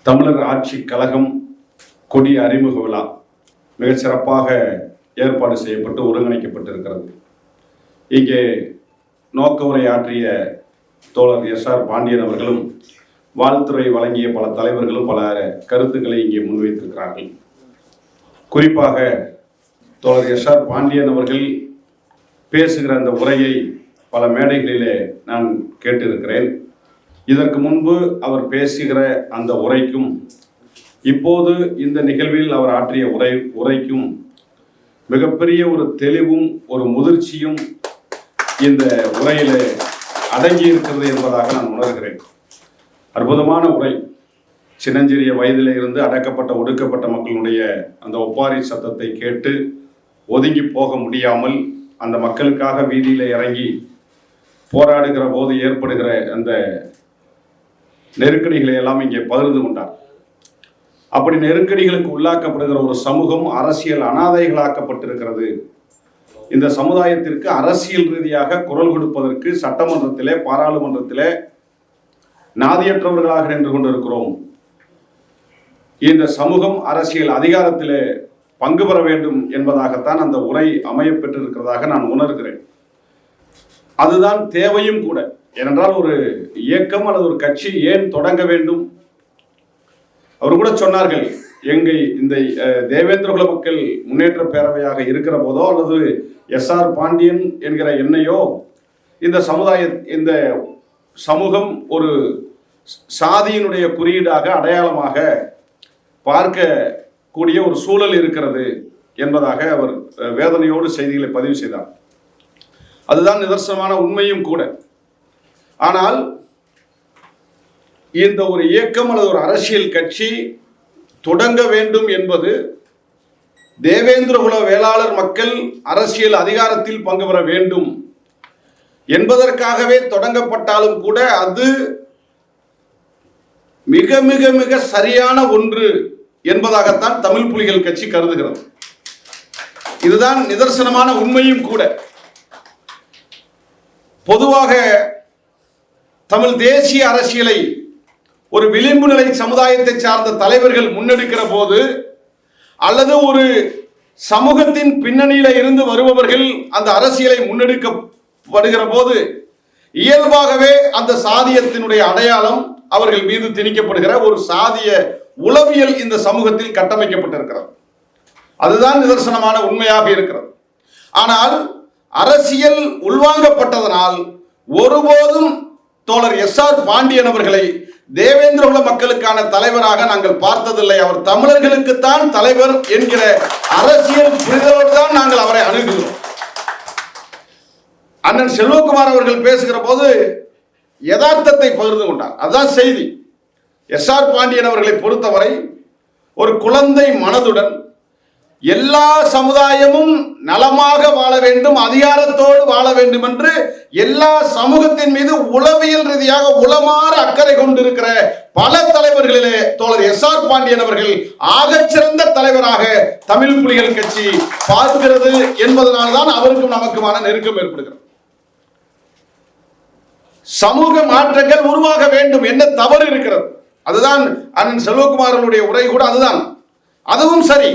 தமிழர் ஆட்சி கழகம் கொடி அறிமுக விழா மிக சிறப்பாக ஏற்பாடு செய்யப்பட்டு ஒருங்கிணைக்கப்பட்டிருக்கிறது. இங்கே நோக்க உரை ஆற்றிய தோழர் எஸ்.ஆர். பாண்டியன் அவர்களும் வாழ்த்துறை வழங்கிய பல தலைவர்களும் பல கருத்துக்களை இங்கே முன்வைத்திருக்கிறார்கள். குறிப்பாக தோழர் எஸ்.ஆர். பாண்டியன் அவர்கள் பேசுகிற அந்த உரையை பல மேடைகளிலே நான் கேட்டிருக்கிறேன். இதற்கு முன்பு அவர் பேசுகிற அந்த உரைக்கும் இப்போது இந்த நிகழ்வில் அவர் ஆற்றிய உரைக்கும் மிகப்பெரிய ஒரு தெளிவும் ஒரு முதிர்ச்சியும் இந்த உரையிலே அடங்கி இருக்கிறது என்பதாக நான் உணர்கிறேன். அற்புதமான உரை. சின்னஞ்சிறிய வயதிலே இருந்து அடக்கப்பட்ட ஒடுக்கப்பட்ட மக்களுடைய அந்த ஒப்பாரி சத்தத்தை கேட்டு ஒதுங்கி போக முடியாமல் அந்த மக்களுக்காக வீதியில் இறங்கி போராடுகிற போது ஏற்படுகிற அந்த நெருக்கடிகளை எல்லாம் இங்கே பகிர்ந்து கொண்டார். அப்படி நெருக்கடிகளுக்கு உள்ளாக்கப்படுகிற ஒரு சமூகம் அரசியல் அனாதைகளாக்கப்பட்டிருக்கிறது. இந்த சமுதாயத்திற்கு அரசியல் ரீதியாக குரல் கொடுப்பதற்கு சட்டமன்றத்திலே பாராளுமன்றத்திலே நாதியற்றவர்களாக நின்று கொண்டிருக்கிறோம். இந்த சமூகம் அரசியல் அதிகாரத்திலே பங்கு பெற வேண்டும் என்பதாகத்தான் அந்த உரை அமையப்பெற்றிருக்கிறதாக நான் உணர்கிறேன். அதுதான் தேவையும் கூட. ஏனென்றால் ஒரு இயக்கம் அல்லது ஒரு கட்சி ஏன் தொடங்க வேண்டும்? அவர் கூட சொன்னார்கள், எங்கள் இந்த தேவேந்திரகுல மக்கள் முன்னேற்ற பேரவையாக இருக்கிற போதோ அல்லது எஸ்.ஆர். பாண்டியன் என்கிற எண்ணையோ இந்த சமூகம் ஒரு சாதியினுடைய குறியீடாக அடையாளமாக பார்க்கக்கூடிய ஒரு சூழல் இருக்கிறது என்பதாக அவர் வேதனையோடு செய்திகளை பதிவு செய்தார். அதுதான் நிதர்சனமான உண்மையும் கூட. ஆனால் இந்த ஒரு இயக்கம் அல்லது ஒரு அரசியல் கட்சி தொடங்க வேண்டும் என்பது தேவேந்திரகுல வேளாளர் மக்கள் அரசியல் அதிகாரத்தில் பங்கு பெற வேண்டும் என்பதற்காகவே தொடங்கப்பட்டாலும் கூட அது மிக மிக மிக சரியான ஒன்று என்பதாகத்தான் தமிழ் புலிகள் கட்சி கருதுகிறது. இதுதான் நிதர்சனமான உண்மையும் கூட. பொதுவாக தமிழ் தேசிய அரசியலை ஒரு விளிம்பு நிலை சமுதாயத்தை சார்ந்த தலைவர்கள் முன்னெடுக்கிற போது அல்லது ஒரு சமூகத்தின் பின்னணியில இருந்து வருபவர்கள் அந்த அரசியலை முன்னெடுக்கப்படுகிற போது இயல்பாகவே அந்த சாதியத்தினுடைய அடையாளம் அவர்கள் மீது திணிக்கப்படுகிற ஒரு சாதிய உளவியல் இந்த சமூகத்தில் கட்டமைக்கப்பட்டிருக்கிறது. அதுதான் நிதர்சனமான உண்மையாக இருக்கிறது. ஆனால் அரசியல் உள்வாங்கப்பட்டதனால் ஒருபோதும் தோழர் எஸ்.ஆர். பாண்டியன் அவர்களை தேவேந்திரகுல மக்களுக்கான தலைவராக நாங்கள் பார்த்ததில்லை. அவர் தமிழர்களுக்குத்தான் தலைவர் என்கிற அரசியல் புரிதலோடு தான் நாங்கள் அவரை அணுகுகிறோம். அண்ணன் செல்வகுமார் அவர்கள் பேசுகிற போது யதார்த்தத்தை பகிர்ந்து கொண்டார். அதுதான் செய்தி. எஸ்.ஆர். பாண்டியன் அவர்களை பொறுத்தவரை ஒரு குழந்தை மனதுடன் எல்லா சமுதாயமும் நலமாக வாழ வேண்டும், அதிகாரத்தோடு வாழ வேண்டும் என்று எல்லா சமூகத்தின் மீது உளவியல் ரீதியாக உளமாற அக்கறை கொண்டிருக்கிற பல தலைவர்களிலே தோழர் எஸ்.ஆர். பாண்டியன் அவர்கள் ஆகச்சிறந்த தலைவராக தமிழ் புலிகள் கட்சி பார்க்கிறது என்பதனால்தான் அவருக்கும் நமக்குமான நெருக்கம் ஏற்படுகிறது. சமூக மாற்றங்கள் உருவாக வேண்டும், என்ன தவறு இருக்கிறது? அதுதான் அண்ணன் செல்வகுமாரனுடைய உரை கூட அதுதான். அதுவும் சரி.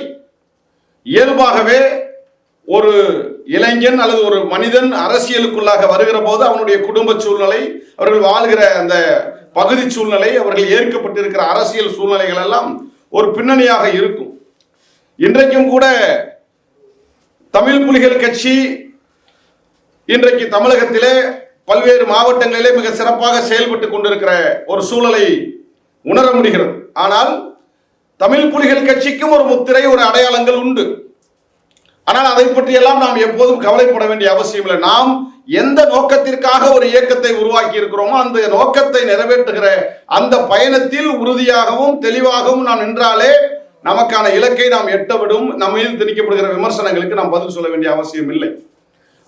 இயல்பாகவே ஒரு இளைஞன் அல்லது ஒரு மனிதன் அரசியலுக்குள்ளாக வருகிற போது அவனுடைய குடும்ப சூழ்நிலை, அவர்கள் வாழ்கிற அந்த பகுதி சூழ்நிலை, அவர்கள் ஏற்கப்பட்டிருக்கிற அரசியல் சூழ்நிலைகள் எல்லாம் ஒரு பின்னணியாக இருக்கும். இன்றைக்கும் கூட தமிழ் புலிகள் கட்சி இன்றைக்கு தமிழகத்திலே பல்வேறு மாவட்டங்களிலே மிக சிறப்பாக செயல்பட்டு கொண்டிருக்கிற ஒரு சூழலை உணர முடிகிறது. ஆனால் தமிழ் புலிகள் கட்சிக்கும் ஒரு முத்திரை, ஒரு அடையாளங்கள் உண்டு. ஆனால் அதை பற்றியெல்லாம் நாம் எப்போதும் கவலைப்பட வேண்டிய அவசியம் இல்லை. நாம் எந்த நோக்கத்திற்காக ஒரு இயக்கத்தை உருவாக்கி இருக்கிறோமோ அந்த நோக்கத்தை நிறைவேற்றுகிற அந்த பயணத்தில் உறுதியாகவும் தெளிவாகவும் நாம் நின்றாலே நமக்கான இலக்கை நாம் எட்டவிடும். நம்ம மீது திணிக்கப்படுகிற விமர்சனங்களுக்கு நாம் பதில் சொல்ல வேண்டிய அவசியம் இல்லை.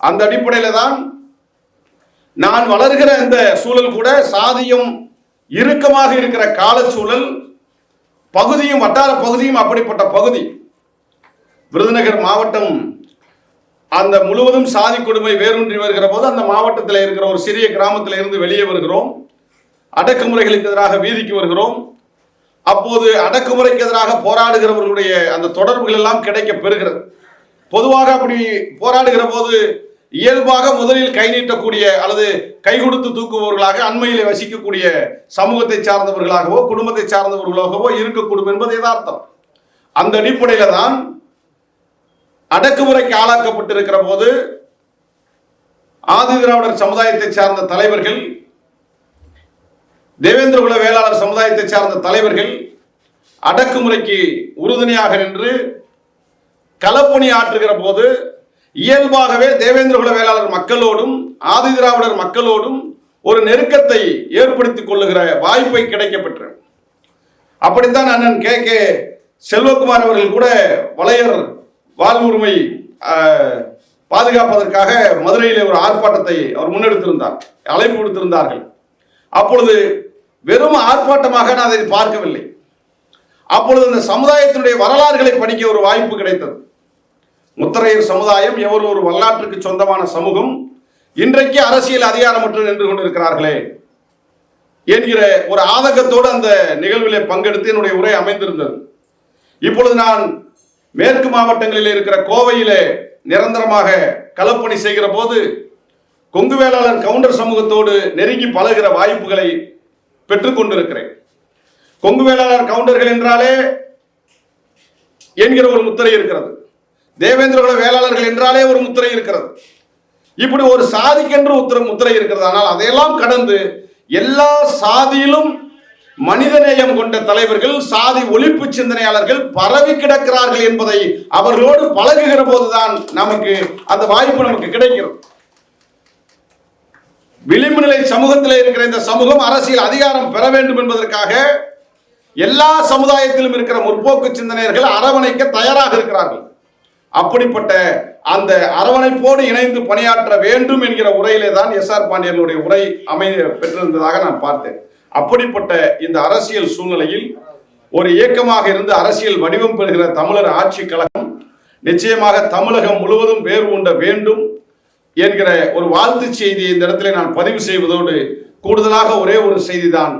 அந்த அடிப்படையில தான் நான் வளர்கிற இந்த சூழல் கூட சாதியம் இறுக்கமாக இருக்கிற காலச்சூழல் பகுதியும் வட்டார பகுதியும் அப்படிப்பட்ட பகுதி. விருதுநகர் மாவட்டம் அந்த முழுவதும் சாதி கொடுமை வேரூன்றி வருகிற போது அந்த மாவட்டத்தில் இருக்கிற ஒரு சிறிய கிராமத்தில் இருந்து வெளியே வருகிறோம். அடக்குமுறைகளுக்கு எதிராக வீதிக்கு வருகிறோம். அப்போது அடக்குமுறைக்கு எதிராக போராடுகிறவர்களுடைய அந்த தொடர்புகள் எல்லாம் கிடைக்க பெறுகிறது. பொதுவாக அப்படி போராடுகிற போது இயல்பாக முதலில் கை நீட்டக்கூடிய அல்லது கை கொடுத்து தூக்குபவர்களாக அண்மையிலே வசிக்கக்கூடிய சமூகத்தை சார்ந்தவர்களாகவோ குடும்பத்தை சார்ந்தவர்களாகவோ இருக்கக்கூடும் என்பது யதார்த்தம். அந்த அடிப்படையில தான் அடக்குமுறைக்கு ஆளாக்கப்பட்டிருக்கிற போது ஆதி திராவிடர் சமுதாயத்தை சார்ந்த தலைவர்கள், தேவேந்திரகுல வேளாளர் சமுதாயத்தை சார்ந்த தலைவர்கள் அடக்குமுறைக்கு உறுதுணையாக நின்று களப்பணி ஆற்றுகிற போது இயல்பாகவே தேவேந்திரகுல வேளாளர் மக்களோடும் ஆதி திராவிடர் மக்களோடும் ஒரு நெருக்கத்தை ஏற்படுத்திக் கொள்ளுகிற வாய்ப்பை கிடைக்கப்பெற்ற. அப்படித்தான் அண்ணன் கே செல்வகுமார் அவர்கள் கூட வளையர் வாழ்வுரிமை பாதுகாப்பதற்காக மதுரையிலே ஒரு ஆர்ப்பாட்டத்தை அவர் முன்னெடுத்திருந்தார், அழைப்பு விடுத்திருந்தார்கள். அப்பொழுது வெறும் ஆர்ப்பாட்டமாக நான் அதை பார்க்கவில்லை. அப்பொழுது அந்த சமுதாயத்தினுடைய வரலாறுகளை படிக்க ஒரு வாய்ப்பு கிடைத்தது. முத்தரையர் சமுதாயம் எவர் ஒரு வரலாற்றுக்கு சொந்தமான சமூகம், இன்றைக்கு அரசியல் அதிகாரமற்று நின்று கொண்டிருக்கிறார்களே என்கிற ஒரு ஆதங்கத்தோடு அந்த நிகழ்விலே பங்கெடுத்து என்னுடைய உரை அமைந்திருந்தது. இப்பொழுது நான் மேற்கு மாவட்டங்களில் இருக்கிற கோவையிலே நிரந்தரமாக களப்பணி செய்கிற போது கொங்கு வேளாளர் கவுண்டர் சமூகத்தோடு நெருங்கி பழகிற வாய்ப்புகளை பெற்றுக் கொண்டிருக்கிறேன். கொங்கு வேளாளர் கவுண்டர்கள் என்றாலே என்கிற ஒரு முத்திரை இருக்கிறது, தேவேந்திரகுல வேளாளர்கள் என்றாலே ஒரு முத்திரை இருக்கிறது. இப்படி ஒரு சாதிக்கென்று முத்திரை இருக்கிறது. ஆனால் அதையெல்லாம் கடந்து எல்லா சாதியிலும் மனிதநேயம் கொண்ட தலைவர்கள், சாதி ஒழிப்பு சிந்தனையாளர்கள் பரவி கிடக்கிறார்கள் என்பதை அவர்களோடு பழகுகிற போதுதான் நமக்கு அந்த வாய்ப்பு நமக்கு கிடைக்கிறது. விளிம்பு நிலை சமூகத்தில் இருக்கிற இந்த சமூகம் அரசியல் அதிகாரம் பெற வேண்டும் என்பதற்காக எல்லா சமுதாயத்திலும் இருக்கிற முற்போக்கு சிந்தனையர்கள் அரவணைக்க தயாராக இருக்கிறார்கள். அப்படிப்பட்ட அந்த அரவணைப்போடு இணைந்து பணியாற்ற வேண்டும் என்கிற உரையிலே தான் எஸ்.ஆர். பாண்டியனுடைய உரை அமைய பெற்றிருந்ததாக நான் பார்த்தேன். அப்படிப்பட்ட இந்த அரசியல் சூழ்நிலையில் ஒரு இயக்கமாக இருந்து அரசியல் வடிவம் பெறுகிற தமிழர் ஆட்சி கழகம் நிச்சயமாக தமிழகம் முழுவதும் வேறு உண்ட வேண்டும் என்கிற ஒரு வாழ்த்து செய்தியை இந்த இடத்துல நான் பதிவு செய்வதோடு கூடுதலாக ஒரே ஒரு செய்தி தான்,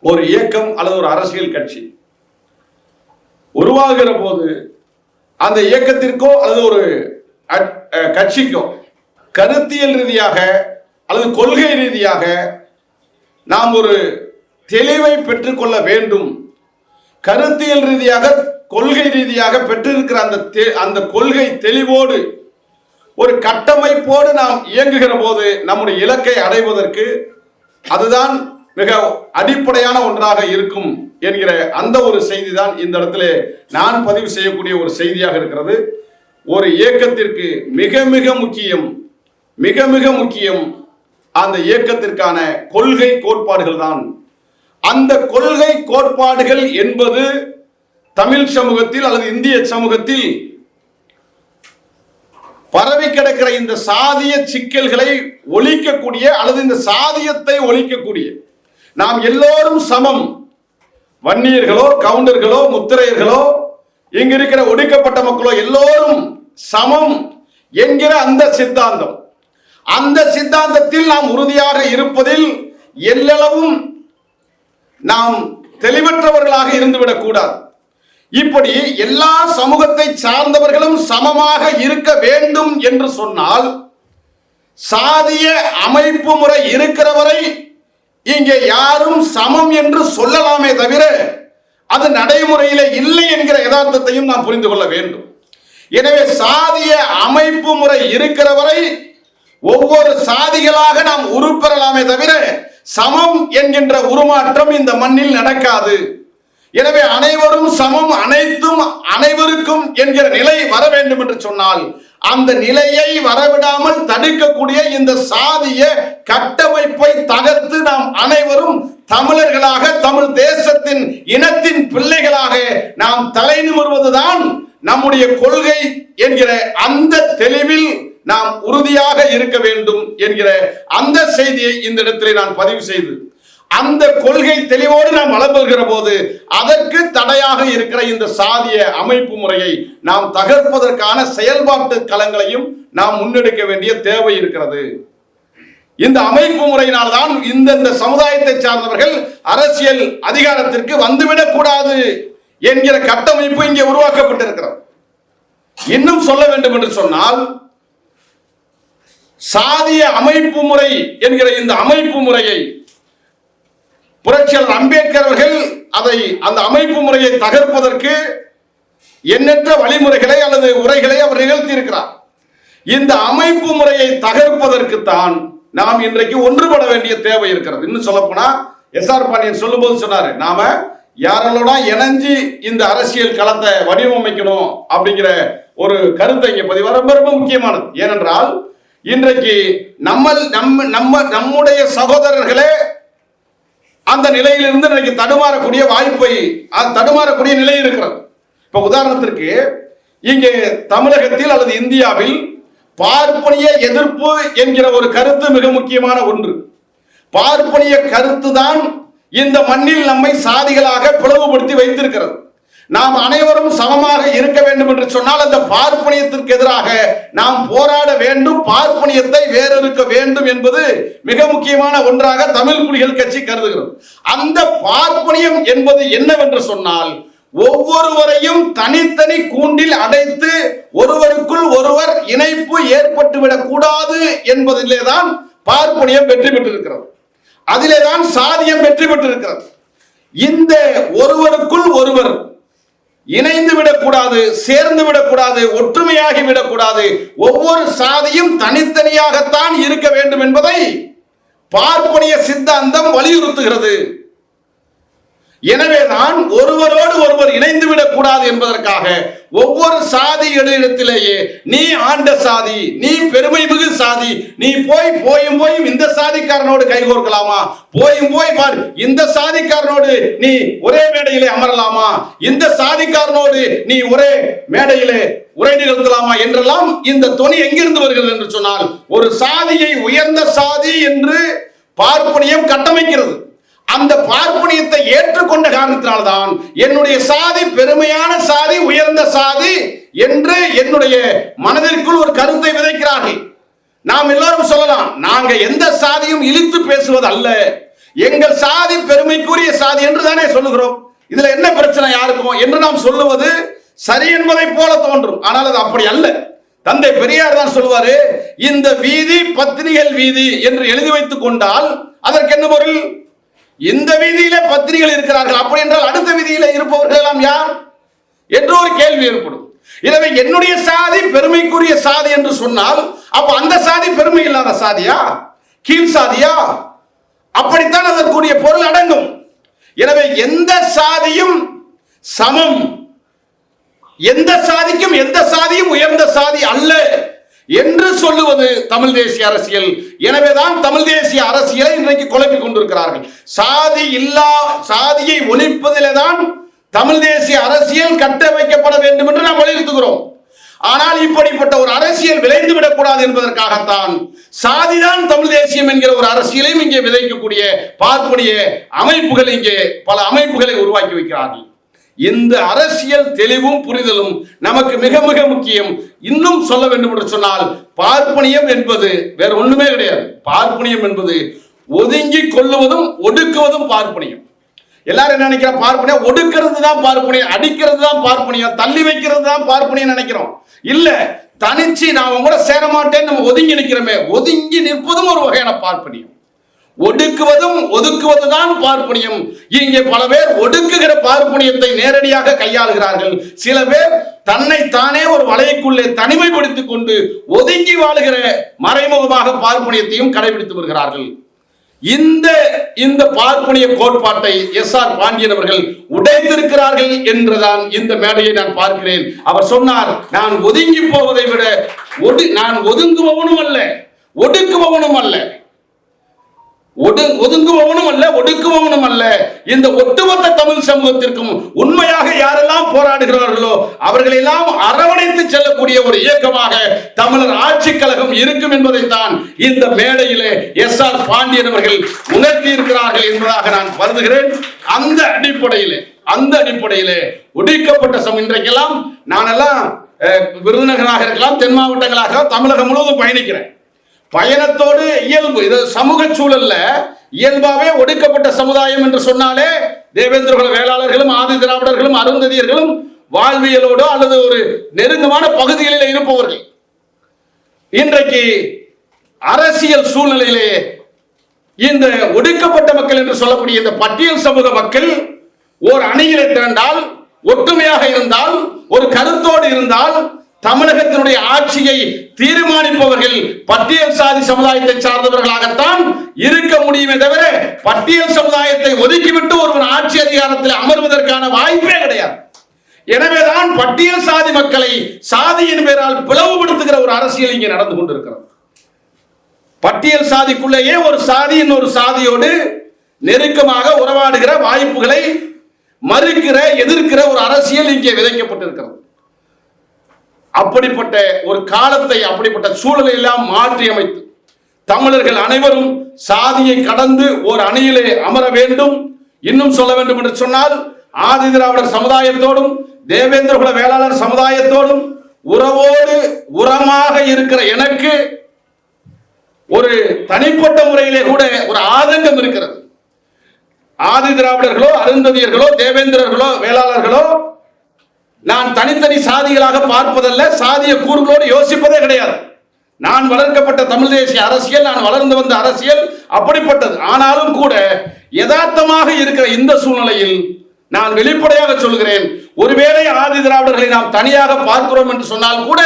ஒரு இயக்கம் அல்லது ஒரு அரசியல் கட்சி உருவாகிற போது அந்த இயக்கத்திற்கோ அல்லது ஒரு கட்சிக்கோ கருத்தியல் ரீதியாக அல்லது கொள்கை ரீதியாக நாம் ஒரு தெளிவை பெற்றுக்கொள்ள வேண்டும். கருத்தியல் ரீதியாக கொள்கை ரீதியாக பெற்றிருக்கிற அந்த கொள்கை தெளிவோடு ஒரு கட்டமைப்போடு நாம் இயங்குகிற போது நம்முடைய இலக்கை அடைவதற்கு அதுதான் மிக அடிப்படையான ஒன்றாக இருக்கும் என்கிற அந்த ஒரு செய்தி தான் இந்த இடத்துல நான் பதிவு செய்யக்கூடிய ஒரு செய்தியாக இருக்கிறது. ஒரு இயக்கத்திற்கு மிக மிக முக்கியம் அந்த இயக்கத்திற்கான கொள்கை கோட்பாடுகள் தான். அந்த கொள்கை கோட்பாடுகள் என்பது தமிழ் சமூகத்தில் அல்லது இந்திய சமூகத்தில் பரவி கிடக்கிற இந்த சாதிய சிக்கல்களை ஒழிக்கக்கூடிய அல்லது இந்த சாதியத்தை ஒழிக்கக்கூடிய, நாம் எல்லோரும் சமம், வன்னியர்களோ கவுண்டர்களோ முத்திரையர்களோ இங்க இருக்கிற ஒடுக்கப்பட்ட மக்களோ எல்லோரும் சமம் என்கிற அந்த சித்தாந்தம், அந்த சித்தாந்தத்தில் நாம் உறுதியாக இருப்பதில் எல்லளவும் நாம் தெளிவற்றவர்களாக இருந்துவிடக் கூடாது. இப்படி எல்லா சமூகத்தை சார்ந்தவர்களும் சமமாக இருக்க வேண்டும் என்று சொன்னால் சாதிய அமைப்பு முறை இருக்கிறவரை இங்கே யாரும் சமம் என்று சொல்லலாமே தவிர அது நடைமுறையில இல்லை என்கிற யதார்த்தத்தையும் நாம் புரிந்து கொள்ள வேண்டும். எனவே சாதிய அமைப்பு முறை இருக்கிறவரை ஒவ்வொரு சாதிகளாக நாம் உருப்பெறலாமே தவிர சமம் என்கின்ற உருமாற்றம் இந்த மண்ணில் நடக்காது. எனவே அனைவரும் சமம், அனைத்தும் அனைவருக்கும் என்கிற நிலை வர வேண்டும் என்று சொன்னால் அந்த நிலையை வரவிடாமல் தடுக்கக்கூடிய இந்த சாதிய கட்டமைப்பை தகர்த்து நாம் அனைவரும் தமிழர்களாக, தமிழ் தேசத்தின் இனத்தின் பிள்ளைகளாக நாம் தலை நிமிர்வதுதான் நம்முடைய கொள்கை என்கிற அந்த தெளிவில் நாம் உறுதியாக இருக்க வேண்டும் என்கிற அந்த செய்தியை இந்த இடத்திலே நான் பதிவு செய்து, அந்த கொள்கை தெளிவோடு நாம் வளர்கிற போது அதற்கு தடையாக இருக்கிற இந்த சாதிய அமைப்பு முறையை நாம் தகர்ப்பதற்கான செயல்பாட்டு களங்களையும் நாம் முன்னெடுக்க வேண்டிய தேவை இருக்கிறது. இந்த அமைப்பு முறையினால் தான் இந்த சமுதாயத்தை சார்ந்தவர்கள் அரசியல் அதிகாரத்திற்கு வந்துவிடக் கூடாது என்கிற கட்டமைப்பு இங்கே உருவாக்கப்பட்டிருக்கிறது. இன்னும் சொல்ல வேண்டும் என்று சொன்னால், சாதிய அமைப்பு முறை என்கிற இந்த அமைப்பு முறையை புரட்சியாளர் அம்பேத்கர் அவர்கள் அந்த அமைப்பு முறையை தகர்ப்பதற்கு எண்ணற்ற வழிமுறைகளை அல்லது உரைகளை அவர் நிகழ்த்தி இருக்கிறார். இந்த அமைப்பு முறையை தகர்ப்பதற்கு தான் நாம் இன்றைக்கு ஒன்றுபட வேண்டிய தேவை இருக்கிறது. இன்னும் சொல்ல போனா எஸ்.ஆர். பாண்டியன் சொல்லும் போது சொன்னாரு, நாம யாரோட இணைஞ்சு இந்த அரசியல் களத்தை வடிவமைக்கணும் அப்படிங்கிற ஒரு கருத்தை இங்க பதிவு ரொம்ப ரொம்ப முக்கியமானது. ஏனென்றால் இன்றைக்கு நம்முடைய சகோதரர்களே அந்த நிலையிலிருந்து இன்றைக்கு தடுமாறக்கூடிய வாய்ப்பை தடுமாறக்கூடிய நிலை இருக்கிறது. இப்ப உதாரணத்திற்கு இங்கே தமிழகத்தில் அல்லது இந்தியாவில் பார்ப்பனிய எதிர்ப்பு என்கிற ஒரு கருத்து மிக முக்கியமான ஒன்று. பார்ப்பனிய கருத்து தான் இந்த மண்ணில் நம்மை சாதிகளாக பிளவுபடுத்தி வைத்திருக்கிறது. நாம் அனைவரும் சமமாக இருக்க வேண்டும் என்று சொன்னால் அந்த பார்ப்பனியத்திற்கு எதிராக நாம் போராட வேண்டும், பார்ப்பனியத்தை வேறறுக்க வேண்டும் என்பது மிக முக்கியமான ஒன்றாக தமிழ் புலிகள் கட்சி கருதுகிறது. அந்த பார்ப்பனியம் என்பது என்னவென்று சொன்னால், ஒவ்வொருவரையும் தனித்தனி கூண்டில் அடைத்து ஒருவருக்குள் ஒருவர் இணைப்பு ஏற்பட்டுவிடக் கூடாது என்பதிலே தான் பார்ப்பனியம் வெற்றி பெற்றிருக்கிறது. அதிலே தான் சாதியம் வெற்றி பெற்றிருக்கிறது. இந்த ஒருவருக்குள் ஒருவர் இணைந்து விடக்கூடாது, சேர்ந்து விடக்கூடாது, ஒற்றுமையாகி விடக்கூடாது, ஒவ்வொரு சாதியும் தனித்தனியாகத்தான் இருக்க வேண்டும் என்பதை பார்ப்பனிய சித்தாந்தம் வலியுறுத்துகிறது. எனவேதான் ஒருவரோடு ஒருவர் இணைந்து விடக்கூடாது என்பதற்காக ஒவ்வொரு சாதிகளிடத்திலேயே நீ ஆண்ட சாதி, நீ பெருமை மிகு சாதி, நீ போயும் இந்த சாதிக்காரனோடு கைகோர்க்கலாமா, போய் பார் இந்த சாதிக்காரனோடு நீ ஒரே மேடையிலே அமரலாமா, இந்த சாதிக்காரனோடு நீ ஒரே மேடையிலே உரை நிகழ்த்தலாமா என்றெல்லாம் இந்த தொனி எங்கிருந்து வருகிறது என்று சொன்னால், ஒரு சாதியை உயர்ந்த சாதி என்று பார்ப்பனியம் கட்டமைக்கிறது. அந்த பார்ப்பனியத்தை ஏற்றுக்கொண்ட காரணத்தினால்தான் என்னுடைய சாதி பெருமையான சாதி, உயர்ந்த சாதி என்று என்னுடைய மனதிற்குள் ஒரு கருத்தை விதைக்கிறார்கள். நாம் எல்லாரும் சொல்லலாம், நாங்க எந்த சாதியும் இழித்து பேசுவது அல்ல, எங்கள் சாதி பெருமைக்குரிய சாதி என்று தானே சொல்லுகிறோம். இதுல என்ன பிரச்சனை யாருக்கும் என்று நாம் சொல்லுவது சரி என்பதை போல தோன்றும். ஆனால் அது அப்படி அல்ல. தந்தை பெரியார் தான் சொல்வாரு, இந்த வீதி பத்தினிகள் வீதி என்று எழுதி வைத்துக் கொண்டால் அதற்கு என்ன பொருள்? இந்த வீதியில பத்திரிகள் இருக்கிறார்கள், அப்படி என்றால் அடுத்த வீதியில இருப்பவர்கள் எல்லாம் யார் என்று ஒரு கேள்வி ஏற்படும். எனவே என்னுடைய சாதி பெருமைக்குரிய சாதி என்று சொன்னால் அப்ப அந்த சாதி பெருமை இல்லாத சாதியா, கீழ் சாதியா? அப்படித்தான் அதற்குரிய பொருள் அடங்கும். எனவே எந்த சாதியும் சமம், எந்த சாதிக்கும் எந்த சாதியும் உயர்ந்த சாதி அல்ல என்று சொல்லுவது தமிழ் தேசிய அரசியல். எனவேதான் தமிழ் தேசிய அரசியலை இன்றைக்கு குழப்பிக் கொண்டிருக்கிறார்கள். சாதியை ஒழிப்பதிலே தான் தமிழ் தேசிய அரசியல் கட்டமைக்கப்பட வேண்டும் என்று நாம் வலியுறுத்துகிறோம். ஆனால் இப்படிப்பட்ட ஒரு அரசியல் விளைந்து விடக்கூடாது என்பதற்காகத்தான் சாதிதான் தமிழ் தேசியம் என்கிற ஒரு அரசியலையும் இங்கே விதைக்கக்கூடிய பார்ப்பனிய அமைப்புகள் இங்கே பல அமைப்புகளை உருவாக்கி வைக்கிறார்கள். இந்த அரசியல் தெளிவும் புரிதலும் நமக்கு மிக மிக முக்கியம். இன்னும் சொல்ல வேண்டும் என்று சொன்னால், பார்ப்பனியம் என்பது வேற ஒண்ணுமே கிடையாது. பார்ப்பனியம் என்பது ஒதுங்கி கொள்ளுவதும் ஒடுக்குவதும் பார்ப்பனியம். எல்லாரும் என்ன நினைக்கிற, பார்ப்பனியம் ஒடுக்கிறது தான் பார்ப்பனியம், அடிக்கிறது தான் பார்ப்பனியம், தள்ளி வைக்கிறது தான் பார்ப்பனியம் நினைக்கிறோம். இல்ல, தனிச்சு நான் கூட சேர மாட்டேன்னு நம்ம ஒதுங்கி நிற்கிறோமே, ஒதுங்கி நிற்பதும் ஒரு வகையான பார்ப்பனியம். ஒடுக்குவதும் ஒதுக்குவதுதான் பார்ப்பனியம். இங்கே பல பேர் ஒடுக்குகிற பார்ப்பனியத்தை நேரடியாக கையாளுகிறார்கள். சில பேர் தன்னை தானே ஒரு வலைக்குள்ளே தனிமைப்படுத்திக் கொண்டு ஒதுங்கி வாழுகிற மறைமுகமாக பார்ப்பனியத்தையும் கடைபிடித்து வருகிறார்கள். இந்த பார்ப்பனிய கோட்பாட்டை எஸ்.ஆர். பாண்டியன் அவர்கள் உடைத்திருக்கிறார்கள் என்றுதான் இந்த மேடையை நான் பார்க்கிறேன். அவர் சொன்னார், நான் ஒதுங்கி போவதை விட நான் ஒதுங்குபவனும் அல்ல, ஒடுக்குபவனும் அல்ல, ஒதுங்குபவனும் அல்ல, ஒடுக்குபவனும் அல்ல. இந்த ஒட்டுமொத்த தமிழ் சமூகத்திற்கும் உண்மையாக யாரெல்லாம் போராடுகிறார்களோ அவர்களெல்லாம் அரவணைத்து செல்லக்கூடிய ஒரு இயக்கமாக தமிழர் ஆட்சி கழகம் இருக்கும் என்பதைத்தான் இந்த மேடையிலே எஸ்.ஆர். பாண்டியன் அவர்கள் உணர்த்தி இருக்கிறார்கள் என்பதாக நான் கருதுகிறேன். அந்த அடிப்படையிலே ஒடுக்கப்பட்ட இன்றைக்கெல்லாம் நானெல்லாம் விருதுநகராக இருக்கலாம், தென் மாவட்டங்களாக தமிழகம் முழுவதும் பயணிக்கிறேன். பயணத்தோடு இயல்பு, இது சமூக சூழல்ல இயல்பாவே ஒடுக்கப்பட்ட சமுதாயம் என்று சொன்னாலே தேவேந்திரகுல வேளாளர்களும் ஆதி திராவிடர்களும் அருந்ததியர்களும் வாழ்வியலோடு அல்லது ஒரு நெருக்கமான பகுதிகளில் இருப்பவர்கள். இன்றைக்கு அரசியல் சூழ்நிலையிலே இந்த ஒடுக்கப்பட்ட மக்கள் என்று சொல்லக்கூடிய இந்த பட்டியல் சமூக மக்கள் ஒரு அணியிலே திரண்டால், ஒற்றுமையாக இருந்தால், ஒரு கருத்தோடு இருந்தால் தமிழகத்தினுடைய ஆட்சியை தீர்மானிப்பவர்கள் பட்டியல் சாதி சமுதாயத்தை சார்ந்தவர்களாகத்தான் இருக்க முடியுமே தவிர பட்டியல் சமுதாயத்தை ஒதுக்கிவிட்டு ஒருவர் ஆட்சி அதிகாரத்தில் அமர்வதற்கான வாய்ப்பே கிடையாது. எனவேதான் பட்டியல் சாதி மக்களை சாதியின் பேரால் பிளவுபடுத்துகிற ஒரு அரசியல் இங்கே நடந்து கொண்டிருக்கிறது. பட்டியல் சாதிக்குள்ளேயே ஒரு சாதி இன்னொரு சாதியோடு நெருக்கமாக உறவாடுகிற வாய்ப்புகளை மறுக்கிற எதிர்க்கிற ஒரு அரசியல் இங்கே விதைக்கப்பட்டிருக்கிறது. அப்படிப்பட்ட ஒரு காலத்தை, அப்படிப்பட்ட சூழலை எல்லாம் மாற்றி அமைத்து தமிழர்கள் அனைவரும் சாதியை கடந்து ஒரு அணியிலே அமர வேண்டும். இன்னும் சொல்ல வேண்டும் என்று சொன்னால் ஆதி திராவிடர் சமுதாயத்தோடும் தேவேந்திரகுல வேளாளர் சமுதாயத்தோடும் உறவோடு உரமாக இருக்கிற எனக்கு ஒரு தனிப்பட்ட முறையிலே கூட ஒரு ஆதங்கம் இருக்கிறது. ஆதி திராவிடர்களோ அருந்ததியர்களோ தேவேந்திரர்களோ வேளாளர்களோ நான் தனித்தனி சாதிகளாக பார்ப்பதல்ல, சாதிய கூறுகளோடு யோசிப்பதே கிடையாது. நான் வளர்க்கப்பட்ட தமிழ் தேசிய அரசியல், நான் வளர்ந்து வந்த அரசியல் அப்படிப்பட்டது. ஆனாலும் கூட யதார்த்தமாக இருக்கிற இந்த சூழ்நிலையில் நான் வெளிப்படையாக சொல்கிறேன், ஒருவேளை ஆதி திராவிடர்களை நாம் தனியாக பார்க்கிறோம் என்று சொன்னால் கூட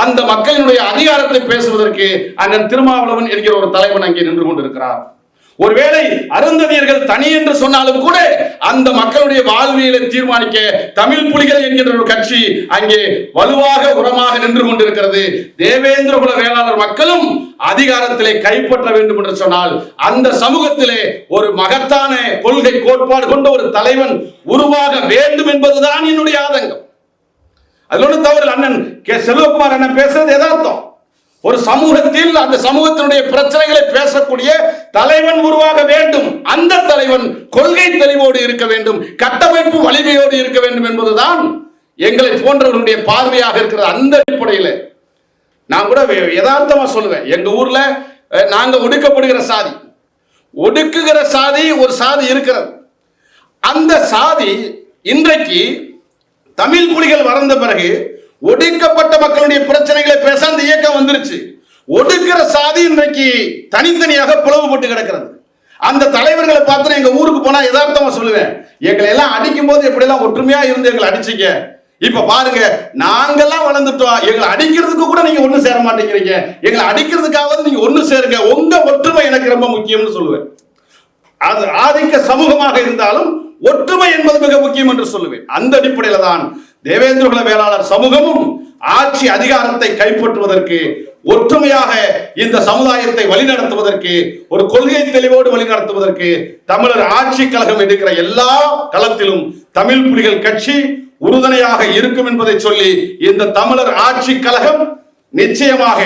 அந்த மக்களினுடைய அதிகாரத்தை பேசுவதற்கு அண்ணன் திருமாவளவன் என்கிற ஒரு தலைவன் அங்கே நின்று கொண்டிருக்கிறார். ஒருவேளை அருந்ததியர்கள் தனி என்று சொன்னாலும் கூட அந்த மக்களுடைய வாழ்வியலை தீர்மானிக்க தமிழ் புலிகள் என்கின்ற ஒரு கட்சி அங்கே வலுவாக உரமாக நின்று கொண்டிருக்கிறது. தேவேந்திரகுல வேளாளர் மக்களும் அதிகாரத்திலே கைப்பற்ற வேண்டும் என்று சொன்னால் அந்த சமூகத்திலே ஒரு மகத்தான கொள்கை கோட்பாடு கொண்ட ஒரு தலைவன் உருவாக வேண்டும் என்பதுதான் என்னுடைய ஆதங்கம். அதுல ஒன்றும் தவறு. அண்ணன் செல்வகுமார் அண்ணன் பேசுறது யதார்த்தம். ஒரு சமூகத்தில் அந்த சமூகத்தினுடைய பிரச்சனைகளை பேசக்கூடிய தலைவன் உருவாக வேண்டும். அந்த தலைவன் கொள்கை தெளிவோடு இருக்க வேண்டும், கட்டமைப்பு வலிமையோடு இருக்க வேண்டும் என்பதுதான் எங்களை போன்றவர்களுடைய பார்வையாக இருக்கிறது. அந்த அடிப்படையில் நான் கூட யதார்த்தமா சொல்லுவேன், எங்க ஊர்ல நாங்க ஒடுக்கப்படுகிற சாதி, ஒடுக்குகிற சாதி ஒரு சாதி இருக்கிறது. அந்த சாதி இன்றைக்கு தமிழ் புலிகள் வளர்ந்த பிறகு ஒடுக்கப்பட்ட மக்களுடைய பிரச்சனைகளை பேச அந்த இயக்கம் வந்துருச்சு. ஒடுக்கிற சாதி இன்றைக்கு தனித்தனியாக பிளவுபட்டு கிடக்கிறது. அந்த தலைவர்களை பார்த்து எங்க ஊருக்கு போனா யதார்த்தமா சொல்லுவேன், எங்களை எல்லாம் அடிக்கும் போது எப்படி எல்லாம் ஒற்றுமையா இருந்து எங்களை அடிச்சீங்க, இப்ப பாருங்க நாங்கெல்லாம் வளர்ந்துட்டோம், எங்களை அடிக்கிறதுக்கு கூட நீங்க ஒண்ணு சேர மாட்டேங்கிறீங்க, எங்களை அடிக்கிறதுக்காவது நீங்க ஒண்ணு சேருங்க, உங்க ஒற்றுமை எனக்கு ரொம்ப முக்கியம்னு சொல்லுவேன். அது ஆதிக்க சமூகமாக இருந்தாலும் ஒற்றுமை என்பது மிக முக்கியம் என்று சொல்லுவேன். அந்த அடிப்படையில் தான் தேவேந்திரகுல வேளாளர் சமூகமும் ஆட்சி அதிகாரத்தை கைப்பற்றுவதற்கு, ஒற்றுமையாக இந்த சமுதாயத்தை வழிநடத்துவதற்கு, ஒரு கொள்கை தெளிவோடு வழிநடத்துவதற்கு தமிழர் ஆட்சி கழகம் எடுக்கிற எல்லா களத்திலும் தமிழ் புலிகள் கட்சி உறுதுணையாக இருக்கும் என்பதை சொல்லி இந்த தமிழர் ஆட்சி கழகம் நிச்சயமாக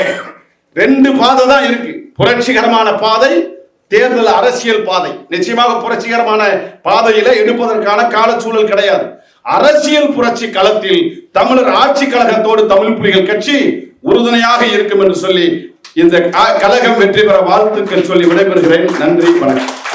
2 பாதை தான் இருக்கு. புரட்சிகரமான பாதை, தேர்தல் அரசியல் பாதை. நிச்சயமாக புரட்சிகரமான பாதையில எடுப்பதற்கான காலச்சூழல் கிடையாது. அரசியல் புரட்சி களத்தில் தமிழர் ஆட்சி கழகத்தோடு தமிழ் புலிகள் கட்சி உறுதுணையாக இருக்கும் என்று சொல்லி இந்த கழகம் வெற்றி பெற வாழ்த்துக்கள் சொல்லி விடைபெறுகிறேன். நன்றி, வணக்கம்.